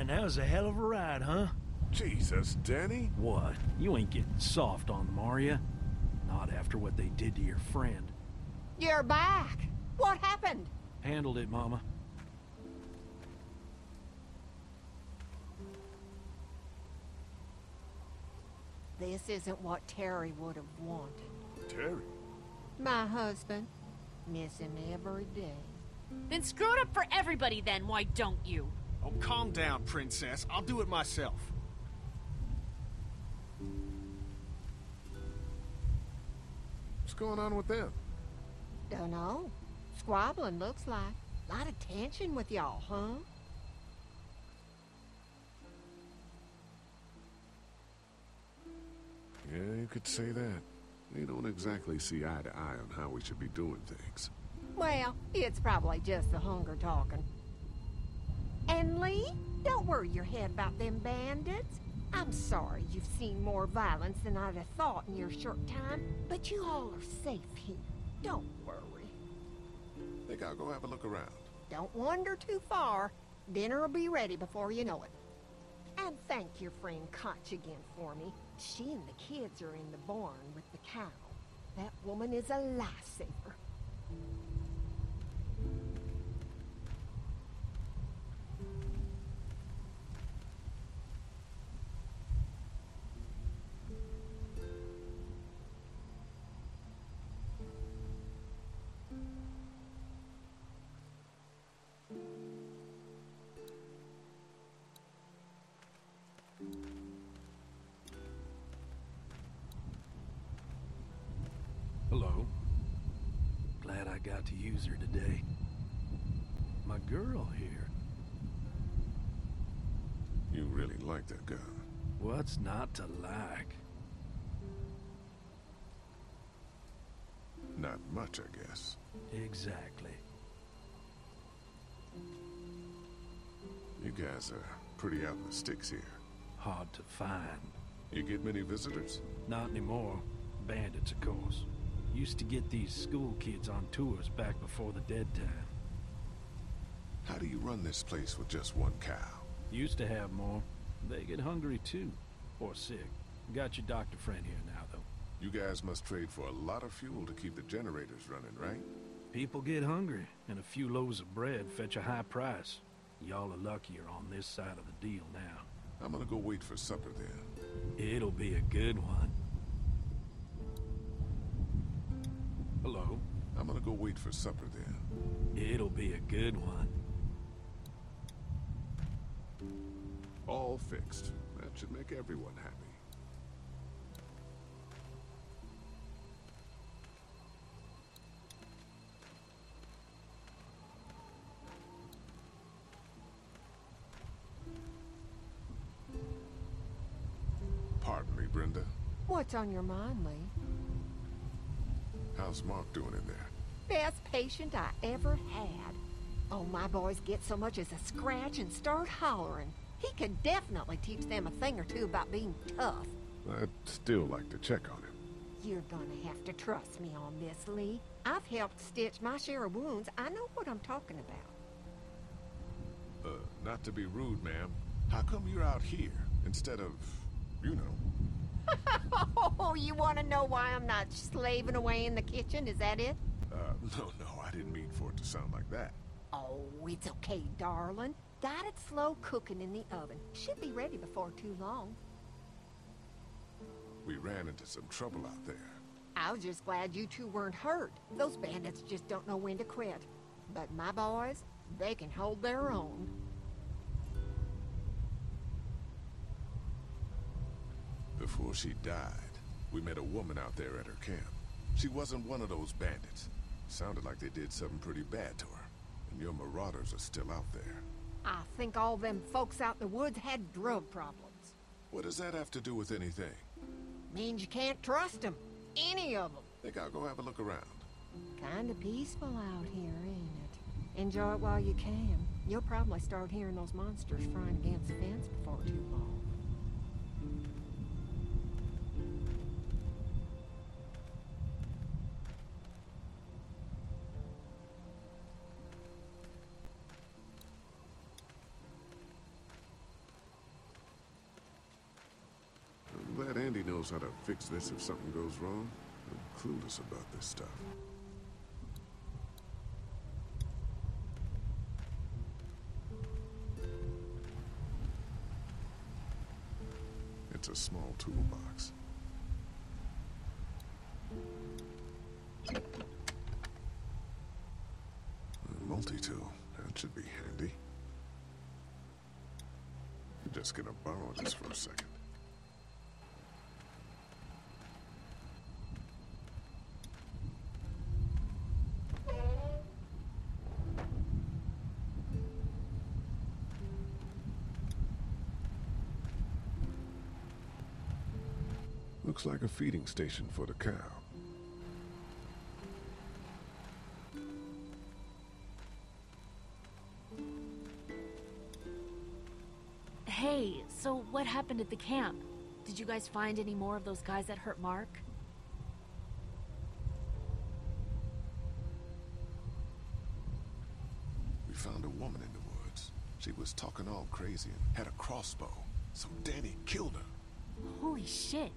that was a hell of a ride, huh? Jesus, Danny. What? You ain't getting soft on them, are ya? Not after what they did to your friend. You're back! What happened? Handled it, Mama. This isn't what Terry would have wanted. Terry? My husband. Miss him every day. Then screw it up for everybody then, why don't you? Oh, calm down, Princess. I'll do it myself. What's going on with them? Dunno. Squabbling, looks like. Lot of tension with y'all, huh? Yeah, you could say that. We don't exactly see eye to eye on how we should be doing things. Well, it's probably just the hunger talking. And Lee, don't worry your head about them bandits. I'm sorry you've seen more violence than I'd have thought in your short time, but you all are safe here. Don't worry. Think I'll go have a look around. Don't wander too far. Dinner will be ready before you know it. And thank your friend Koch again for me. She and the kids are in the barn with the cow. That woman is a lifesaver. Hello. Glad I got to use her today. My girl here. You really like that gun. What's not to like? Not much, I guess. Exactly. You guys are pretty out in the sticks here. Hard to find. You get many visitors? Not anymore. Bandits, of course. Used to get these school kids on tours back before the dead time. How do you run this place with just one cow? Used to have more. They get hungry too. Or sick. Got your doctor friend here now, though. You guys must trade for a lot of fuel to keep the generators running, right? People get hungry, and a few loaves of bread fetch a high price. Y'all are luckier on this side of the deal now. I'm gonna go wait for supper then. It'll be a good one. Hello? I'm gonna go wait for supper then. It'll be a good one. All fixed. That should make everyone happy. Pardon me, Brenda. What's on your mind, Lee? How's Mark doing in there? Best patient I ever had. Oh, my boys get so much as a scratch and start hollering. He could definitely teach them a thing or two about being tough. I'd still like to check on him. You're gonna have to trust me on this, Lee. I've helped stitch my share of wounds. I know what I'm talking about. Not to be rude, ma'am. How come you're out here instead of, you know? Oh, you want to know why I'm not slaving away in the kitchen? Is that it? No, I didn't mean for it to sound like that. Oh, it's okay, darling. Got it slow cooking in the oven. Should be ready before too long. We ran into some trouble out there. I was just glad you two weren't hurt. Those bandits just don't know when to quit. But my boys, they can hold their own. Before she died, we met a woman out there at her camp. She wasn't one of those bandits. Sounded like they did something pretty bad to her. And your marauders are still out there. I think all them folks out in the woods had drug problems. What does that have to do with anything? Means you can't trust them. Any of them. Think I'll go have a look around. Kinda peaceful out here, ain't it? Enjoy it while you can. You'll probably start hearing those monsters frying against the fence before too long. Andy knows how to fix this if something goes wrong. I'm clueless about this stuff. It's a small toolbox. A multi-tool. That should be handy. I'm just gonna borrow this for a second. Looks like a feeding station for the cow. Hey, so what happened at the camp? Did you guys find any more of those guys that hurt Mark? We found a woman in the woods. She was talking all crazy and had a crossbow. So Danny killed her. Holy shit.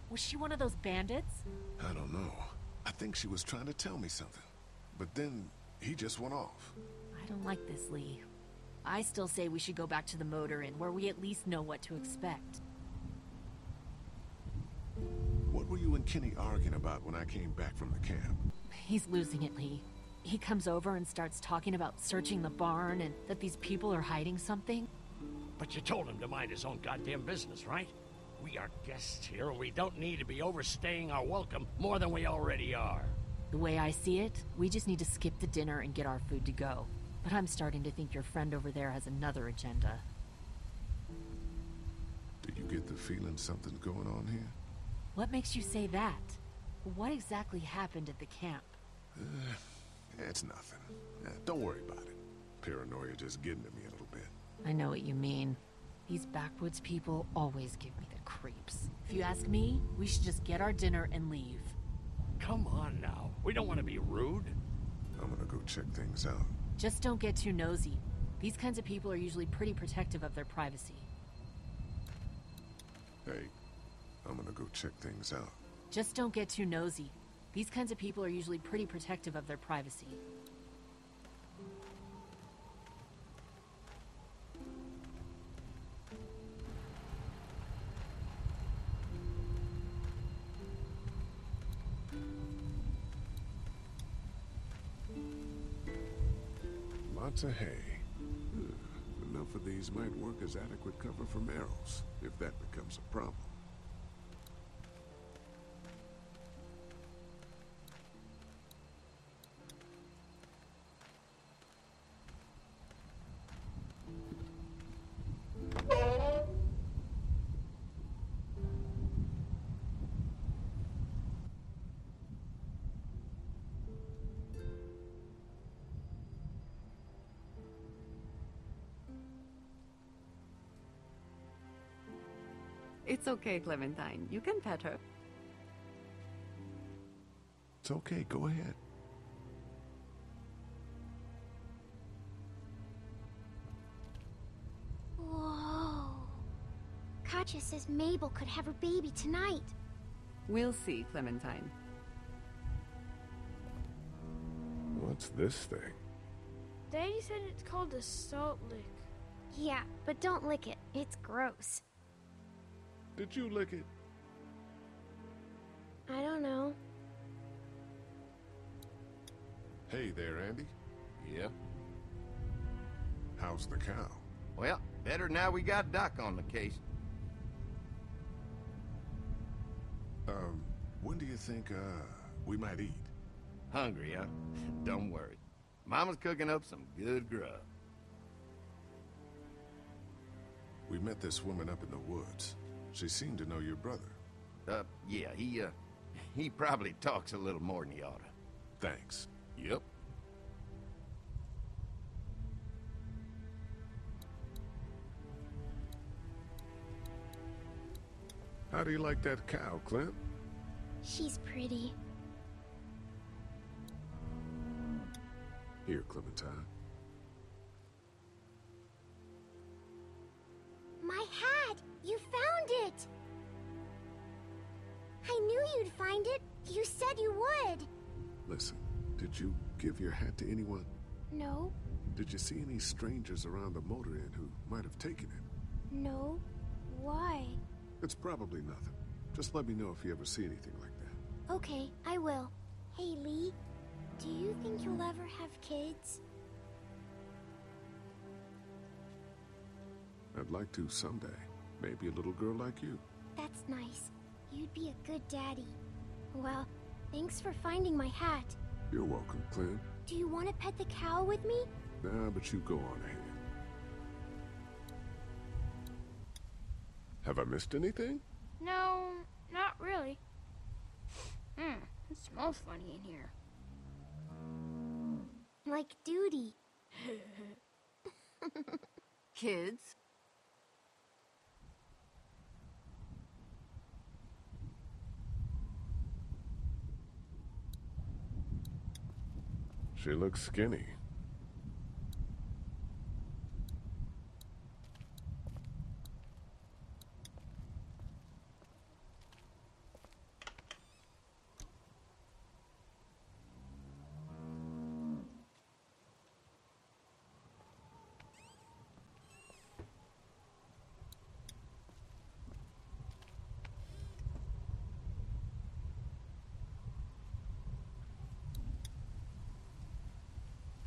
Was she one of those bandits? I don't know. I think she was trying to tell me something. But then he just went off. I don't like this, Lee. I still say we should go back to the motor inn, where we at least know what to expect. What were you and Kenny arguing about when I came back from the camp? He's losing it, Lee. He comes over and starts talking about searching the barn and that these people are hiding something. But you told him to mind his own goddamn business, right? We are guests here, and we don't need to be overstaying our welcome more than we already are. The way I see it, we just need to skip the dinner and get our food to go. But I'm starting to think your friend over there has another agenda. Do you get the feeling something's going on here? What makes you say that? What exactly happened at the camp? It's nothing. Don't worry about it. Paranoia just getting to me a little bit. I know what you mean. These backwoods people always give me the creeps. If you ask me, we should just get our dinner and leave. Come on now. We don't want to be rude. I'm gonna go check things out. Just don't get too nosy. These kinds of people are usually pretty protective of their privacy. Hey, I'm gonna go check things out. Just don't get too nosy. These kinds of people are usually pretty protective of their privacy. Lots of hay. Enough of these might work as adequate cover from arrows, if that becomes a problem. It's okay, Clementine. You can pet her. It's okay, go ahead. Whoa. Katjaa says Mabel could have her baby tonight. We'll see, Clementine. What's this thing? Daddy said it's called a salt lick. Yeah, but don't lick it. It's gross. Did you lick it? I don't know. Hey there, Andy. Yeah? How's the cow? Well, better now we got Doc on the case. When do you think, we might eat? Hungry, huh? Don't worry. Mama's cooking up some good grub. We met this woman up in the woods. She seemed to know your brother. Yeah, he probably talks a little more than he oughta. Thanks. Yep. How do you like that cow, Clint? She's pretty. Here, Clementine. My hat! You found it! you'd find it. You said you would. Listen, did you give your hat to anyone? No. Did you see any strangers around the motor inn who might have taken it? No. Why? It's probably nothing. Just let me know if you ever see anything like that. Okay, I will. Hey, Lee. Do you think you'll ever have kids? I'd like to someday. Maybe a little girl like you. That's nice. You'd be a good daddy. Well, thanks for finding my hat. You're welcome, Clem. Do you want to pet the cow with me? Nah, but you go on ahead. Have I missed anything? No, not really. It smells funny in here. Like duty. Kids? She looks skinny.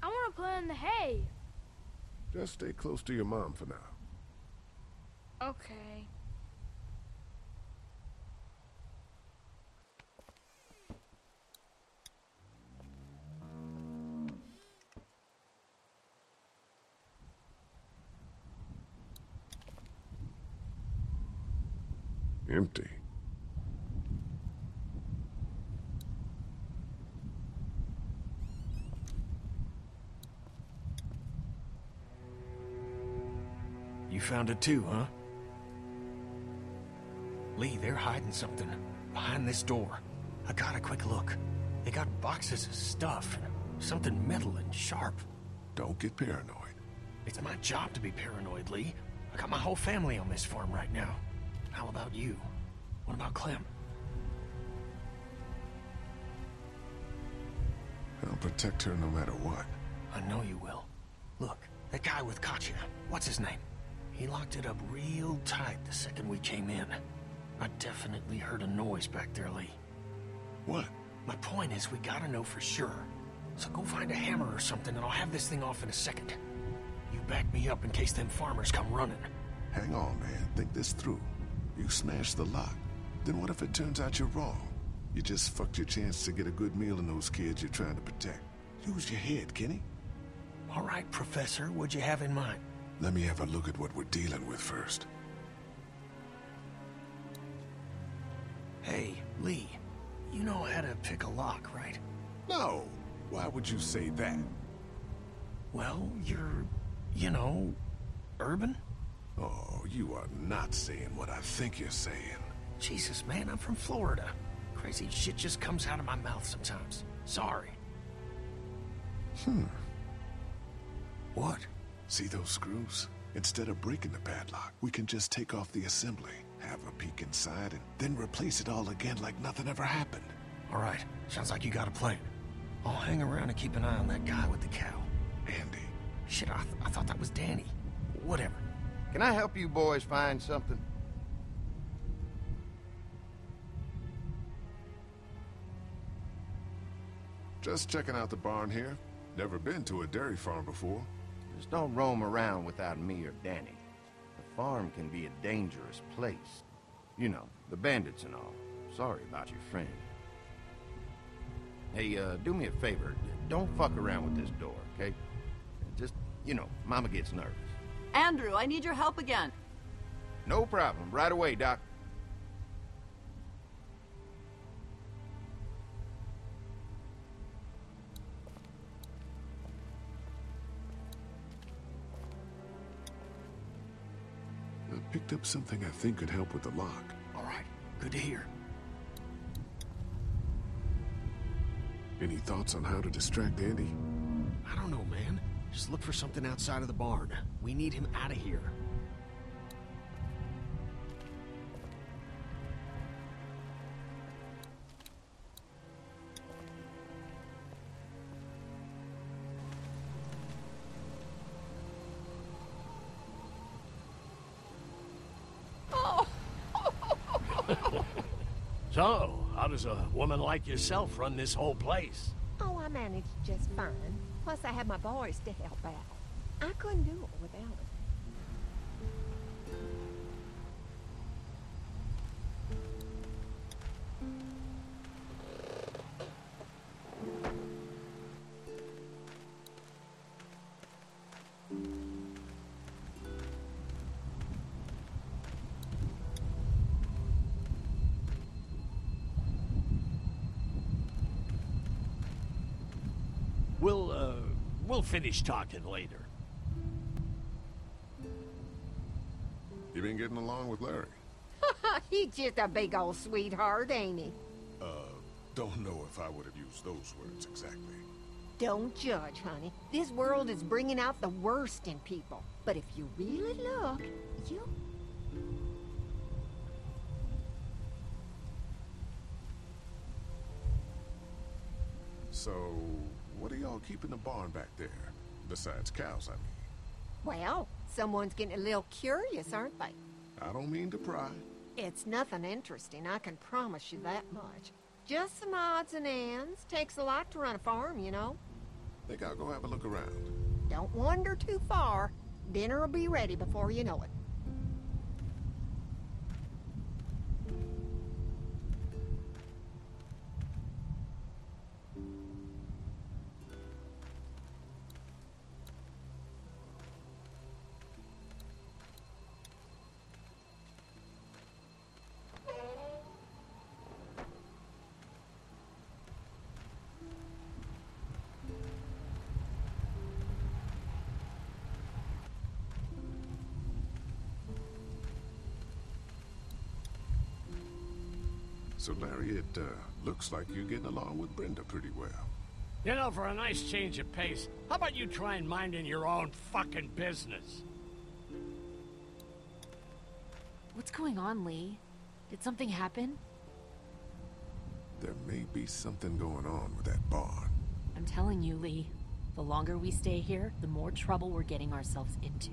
I want to play in the hay. Just stay close to your mom for now. Okay. Empty. You found it too, huh? Lee, they're hiding something behind this door. I got a quick look. They got boxes of stuff, something metal and sharp. Don't get paranoid. It's my job to be paranoid, Lee. I got my whole family on this farm right now. How about you? What about Clem? I'll protect her no matter what. I know you will. Look, that guy with Katya, what's his name? He locked it up real tight the second we came in. I definitely heard a noise back there, Lee. What? My point is, we gotta know for sure. So go find a hammer or something and I'll have this thing off in a second. You back me up in case them farmers come running. Hang on, man. Think this through. You smashed the lock. Then what if it turns out you're wrong? You just fucked your chance to get a good meal in those kids you're trying to protect. Use your head, Kenny. All right, Professor, what'd you have in mind? Let me have a look at what we're dealing with first. Hey, Lee, you know how to pick a lock, right? No! Why would you say that? Well, you're, you know, urban? Oh, you are not saying what I think you're saying. Jesus, man, I'm from Florida. Crazy shit just comes out of my mouth sometimes. Sorry. What? See those screws? Instead of breaking the padlock, we can just take off the assembly, have a peek inside, and then replace it all again like nothing ever happened. All right, sounds like you got a plan. I'll hang around and keep an eye on that guy with the cow. Andy. Shit, I thought that was Danny. Whatever. Can I help you boys find something? Just checking out the barn here. Never been to a dairy farm before. Just don't roam around without me or Danny. The farm can be a dangerous place. You know, the bandits and all. Sorry about your friend. Hey, do me a favor. Don't fuck around with this door, okay? Just, you know, Mama gets nervous. Andrew, I need your help again. No problem. Right away, Doc. I picked up something I think could help with the lock. All right, good to hear. Any thoughts on how to distract Andy? I don't know, man. Just look for something outside of the barn. We need him out of here. So, how does a woman like yourself run this whole place? Oh, I managed just fine. Plus, I have my boys to help out. I couldn't do it without them. We'll finish talking later. You been getting along with Larry? He's just a big old sweetheart, ain't he? Don't know if I would have used those words exactly. Don't judge, honey. This world is bringing out the worst in people. But if you really look, you... So, what are y'all keeping the barn back there? Besides cows, I mean. Well, someone's getting a little curious, aren't they? I don't mean to pry. It's nothing interesting, I can promise you that much. Just some odds and ends. Takes a lot to run a farm, you know. Think I'll go have a look around. Don't wander too far. Dinner will be ready before you know it. So, Larry, it looks like you're getting along with Brenda pretty well. You know, for a nice change of pace, how about you try and minding your own fucking business? What's going on, Lee? Did something happen? There may be something going on with that barn. I'm telling you, Lee. The longer we stay here, the more trouble we're getting ourselves into.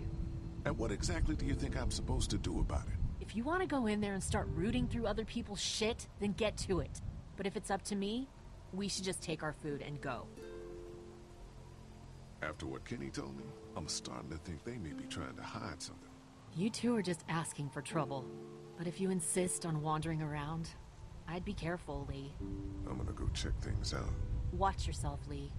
And what exactly do you think I'm supposed to do about it? If you want to go in there and start rooting through other people's shit, then get to it. But if it's up to me, we should just take our food and go. After what Kenny told me, I'm starting to think they may be trying to hide something. You two are just asking for trouble. But if you insist on wandering around, I'd be careful, Lee. I'm gonna go check things out. Watch yourself, Lee.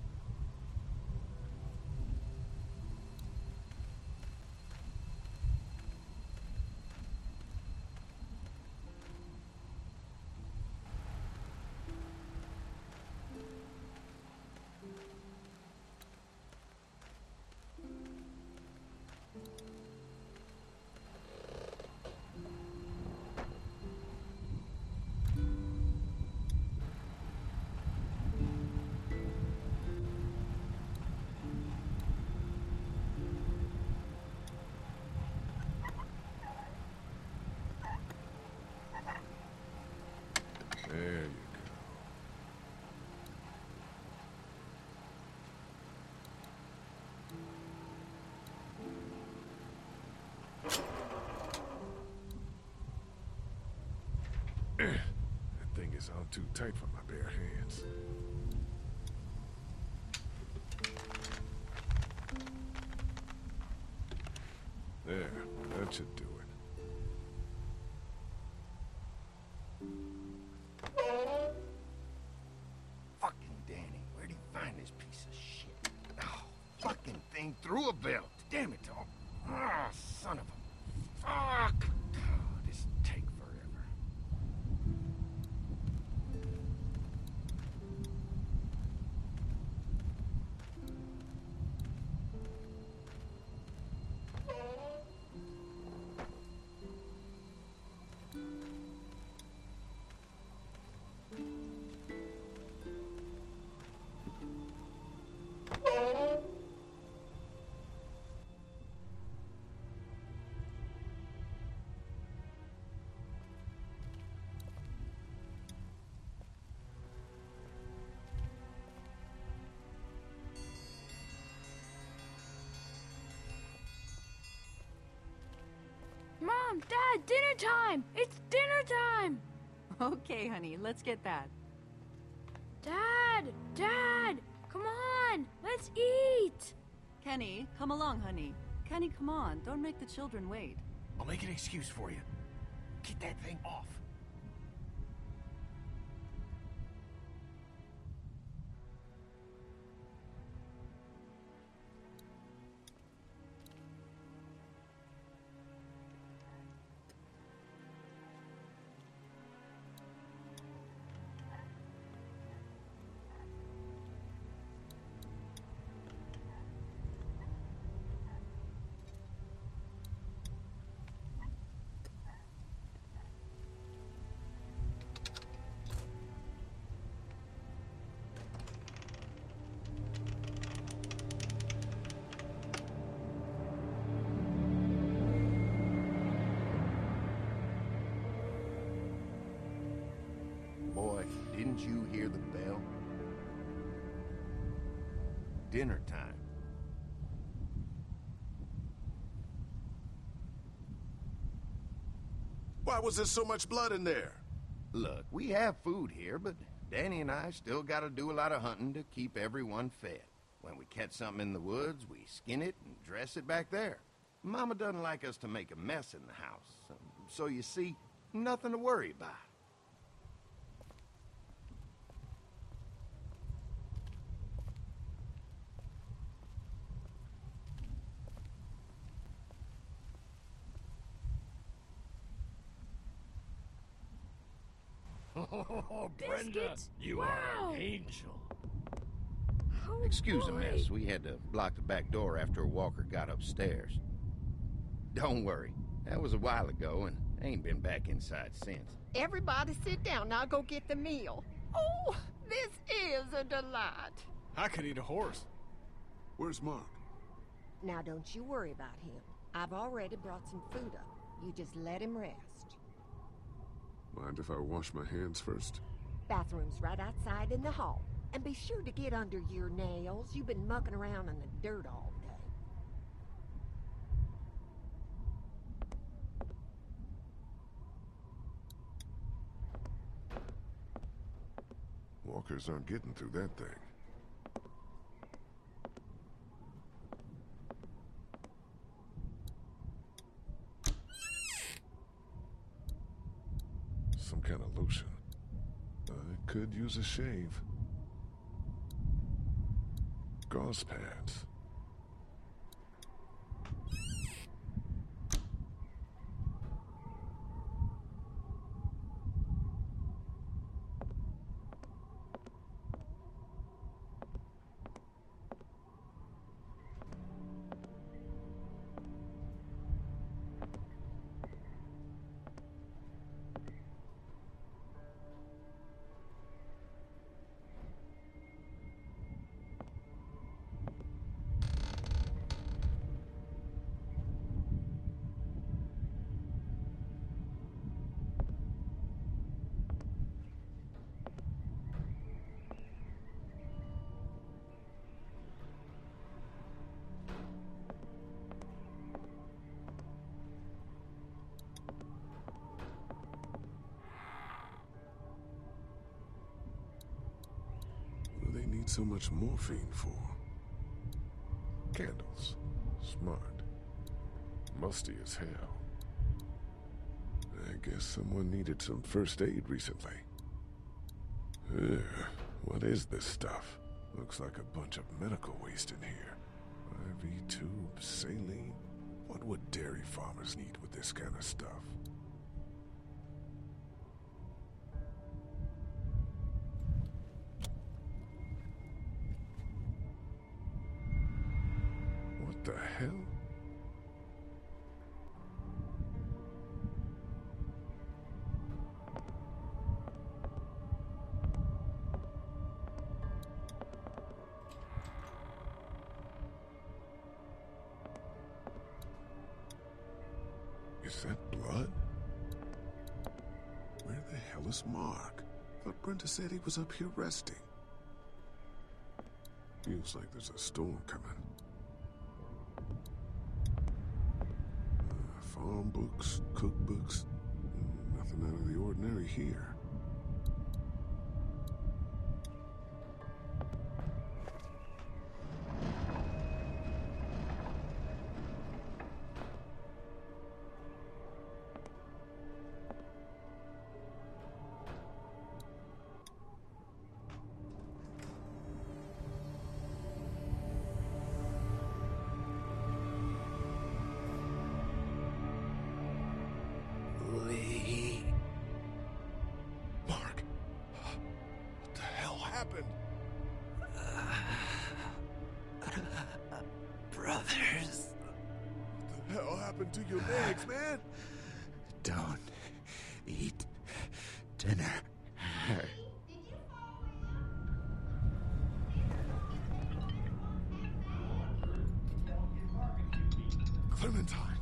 There you go. That thing is on too tight for my bare hands. There, that should do it. Fucking Danny, where'd he find this piece of shit? Oh, fucking thing threw a belt. Damn it, dog. Ah, son of a... Fuck! Oh, this take forever. Mom, Dad, dinner time! It's dinner time! Okay, honey, let's get that. Dad! Dad! Come on! Let's eat! Kenny, come along, honey. Kenny, come on. Don't make the children wait. I'll make an excuse for you. Get that thing off. Boy, didn't you hear the bell? Dinner time. Why was there so much blood in there? Look, we have food here, but Danny and I still gotta do a lot of hunting to keep everyone fed. When we catch something in the woods, we skin it and dress it back there. Mama doesn't like us to make a mess in the house, so you see, nothing to worry about. Oh, Brenda, Biscuits? you Wow. are an angel. Oh, Excuse the boy. mess. We had to block the back door after Walker got upstairs. Don't worry. That was a while ago, and ain't been back inside since. Everybody sit down. I'll go get the meal. Oh, this is a delight. I could eat a horse. Where's Mark? Now, don't you worry about him. I've already brought some food up. You just let him rest. Mind if I wash my hands first? Bathroom's right outside in the hall. And be sure to get under your nails. You've been mucking around in the dirt all day. Walkers aren't getting through that thing. Some kind of lotion. I could use a shave. Gauze pads. What do they need so much morphine for? Candles. Smart. Musty as hell. I guess someone needed some first aid recently. Ugh, what is this stuff? Looks like a bunch of medical waste in here. IV tubes, saline. What would dairy farmers need with this kind of stuff? What the hell? Is that blood? Where the hell is Mark? Thought Brenda said he was up here resting. Feels like there's a storm coming. Farm books, cookbooks, nothing out of the ordinary here. happened to your legs, man? Don't eat dinner. Clementine.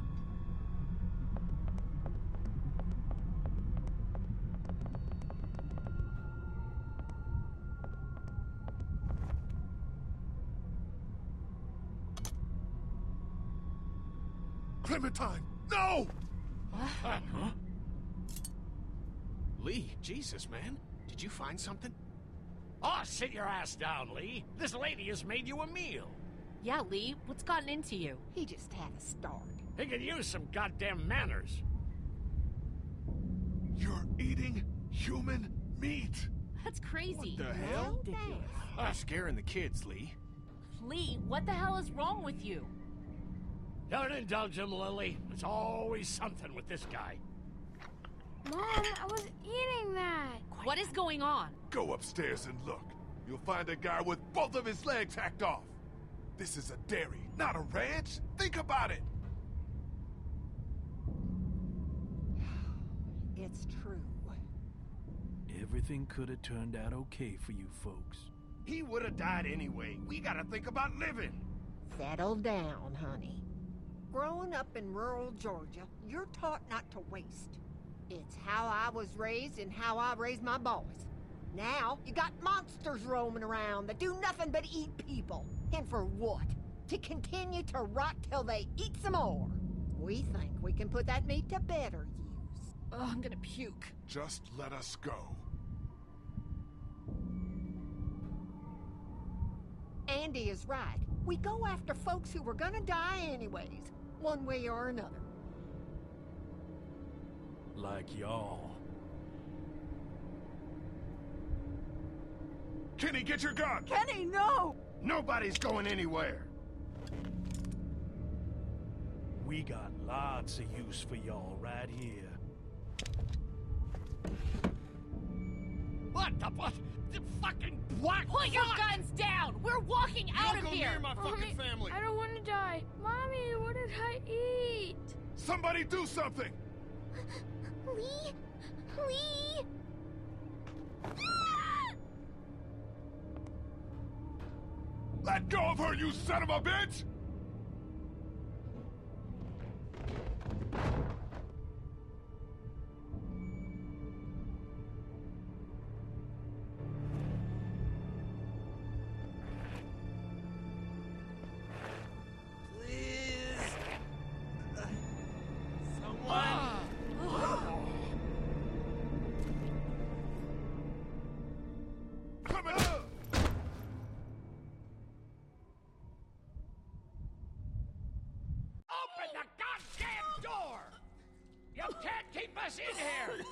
Clementine, no! Huh? Lee, Jesus, man. Did you find something? Oh, sit your ass down, Lee. This lady has made you a meal. Yeah, Lee, what's gotten into you? He just had a start. He could use some goddamn manners. You're eating human meat. That's crazy. What the hell? Ridiculous. You're scaring the kids, Lee. Lee, what the hell is wrong with you? Don't indulge him, Lily. There's always something with this guy. Mom, I was eating that. What is going on? Go upstairs and look. You'll find a guy with both of his legs hacked off. This is a dairy, not a ranch. Think about it. It's true. Everything could have turned out okay for you folks. He would have died anyway. We gotta think about living. Settle down, honey. Growing up in rural Georgia, you're taught not to waste. It's how I was raised and how I raised my boys. Now, you got monsters roaming around that do nothing but eat people. And for what? To continue to rot till they eat some more. We think we can put that meat to better use. Oh, I'm gonna puke. Just let us go. Andy is right. We go after folks who were gonna die anyways, one way or another. Like y'all. Kenny, get your gun! Kenny, no! Nobody's going anywhere. We got lots of use for y'all right here. What the what? The fucking what? Put your guns down! We're walking out of Don't go here! near my fucking family. I don't want to die. Mommy, what did I eat? Somebody do something! Lee? Lee? Let go of her, you son of a bitch! Open the goddamn door! You can't keep us in here!